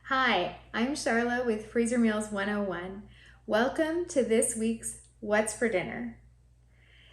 Hi, I'm Charla with Freezer Meals 101. Welcome to this week's What's for Dinner.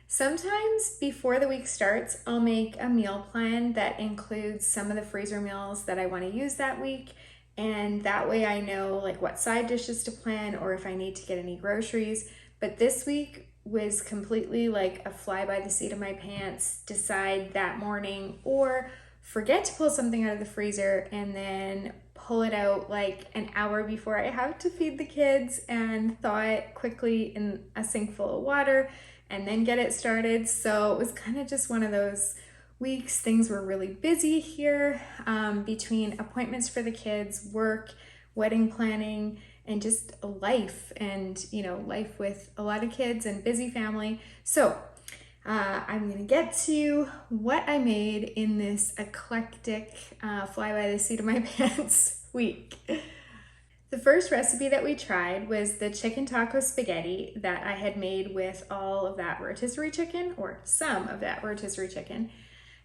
Sometimes before the week starts, I'll make a meal plan that includes some of the freezer meals that I want to use that week, and that way I know like what side dishes to plan or if I need to get any groceries. But this week was completely like a fly by the seat of my pants, decide that morning or forget to pull something out of the freezer and then pull it out like an hour before I have to feed the kids and thaw it quickly in a sink full of water and then get it started. So it was kind of just one of those weeks. Things were really busy here between appointments for the kids, work, wedding planning, and just life and, life with a lot of kids and busy family. So I'm going to get to what I made in this eclectic fly by the seat of my pants week. The first recipe that we tried was the chicken taco spaghetti that I had made with all of that rotisserie chicken, or some of that rotisserie chicken.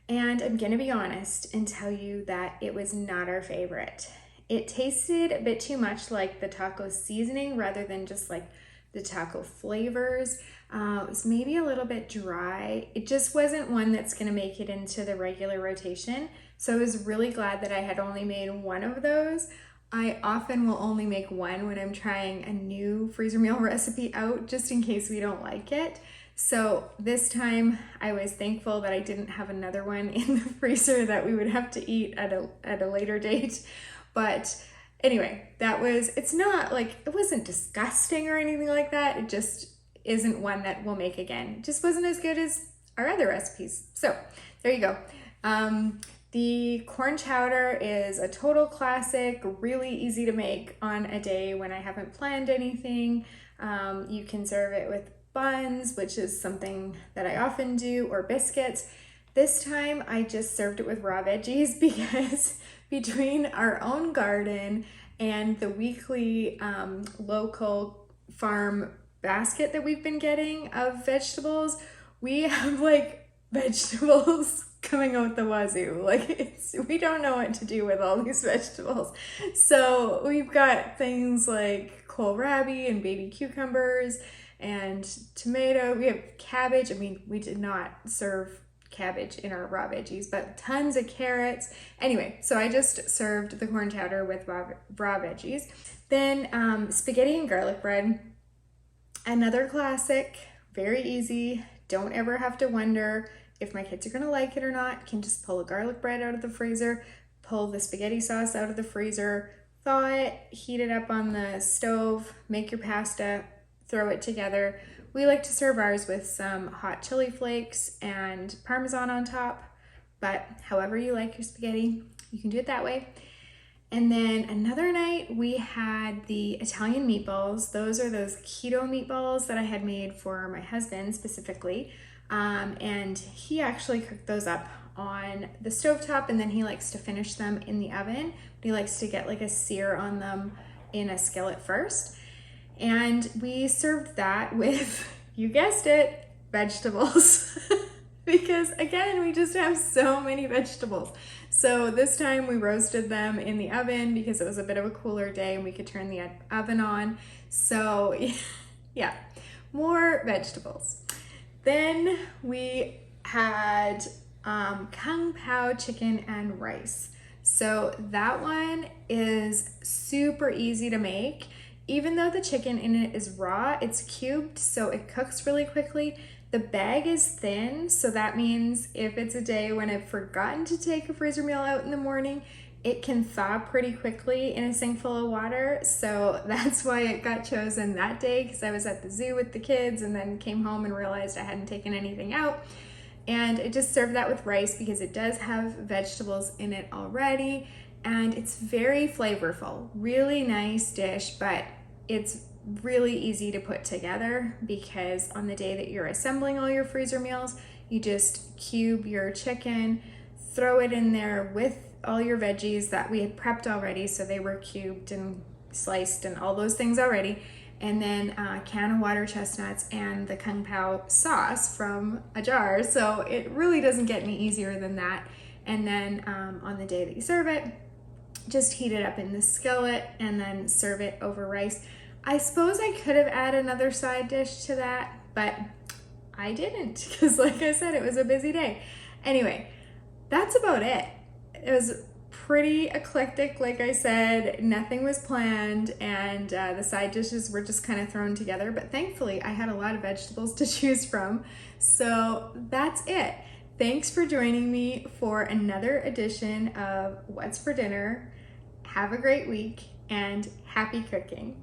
And I'm gonna be honest and tell you that it was not our favorite. It tasted a bit too much like the taco seasoning rather than just like the taco flavors. It was maybe a little bit dry. It just wasn't one that's gonna make it into the regular rotation. So I was really glad that I had only made one of those. I often will only make one when I'm trying a new freezer meal recipe out, just in case we don't like it. So this time I was thankful that I didn't have another one in the freezer that we would have to eat at a later date. But anyway, it's not like, it wasn't disgusting or anything like that. It just isn't one that we'll make again. It just wasn't as good as our other recipes. So there you go. The corn chowder is a total classic, really easy to make on a day when I haven't planned anything. You can serve it with buns, which is something that I often do, or biscuits. This time I just served it with raw veggies because between our own garden and the weekly local farm basket that we've been getting of vegetables, we have like vegetables coming out the wazoo. Like we don't know what to do with all these vegetables. So we've got things like kohlrabi and baby cucumbers and tomato. We have cabbage. I mean, we did not serve cabbage in our raw veggies, but tons of carrots. Anyway, so I just served the corn chowder with raw veggies. Then spaghetti and garlic bread. Another classic, very easy. Don't ever have to wonder if my kids are gonna like it or not. Can just pull a garlic bread out of the freezer, pull the spaghetti sauce out of the freezer, thaw it, heat it up on the stove, make your pasta, throw it together. We like to serve ours with some hot chili flakes and Parmesan on top, but however you like your spaghetti, you can do it that way. And then another night we had the Italian meatballs. Those are those keto meatballs that I had made for my husband specifically. And he actually cooked those up on the stovetop, and then he likes to finish them in the oven. He likes to get like a sear on them in a skillet first. And we served that with, you guessed it, vegetables. Because again, we just have so many vegetables. So this time we roasted them in the oven because it was a bit of a cooler day and we could turn the oven on. So yeah, more vegetables. Then we had kung pao chicken and rice. So that one is super easy to make. Even though the chicken in it is raw, it's cubed, so it cooks really quickly. The bag is thin, so that means if it's a day when I've forgotten to take a freezer meal out in the morning, it can thaw pretty quickly in a sink full of water. So that's why it got chosen that day, because I was at the zoo with the kids and then came home and realized I hadn't taken anything out. And I just served that with rice because it does have vegetables in it already. And it's very flavorful, really nice dish, but it's really easy to put together because on the day that you're assembling all your freezer meals, you just cube your chicken, throw it in there with all your veggies that we had prepped already, so they were cubed and sliced and all those things already, and then a can of water chestnuts and the kung pao sauce from a jar. So it really doesn't get any easier than that. And then on the day that you serve it, just heat it up in the skillet and then serve it over rice. I suppose I could have added another side dish to that, but I didn't because like I said, it was a busy day. Anyway, that's about it. It was pretty eclectic, like I said, nothing was planned, and the side dishes were just kind of thrown together, but thankfully I had a lot of vegetables to choose from. So that's it. Thanks for joining me for another edition of What's for Dinner. Have a great week and happy cooking.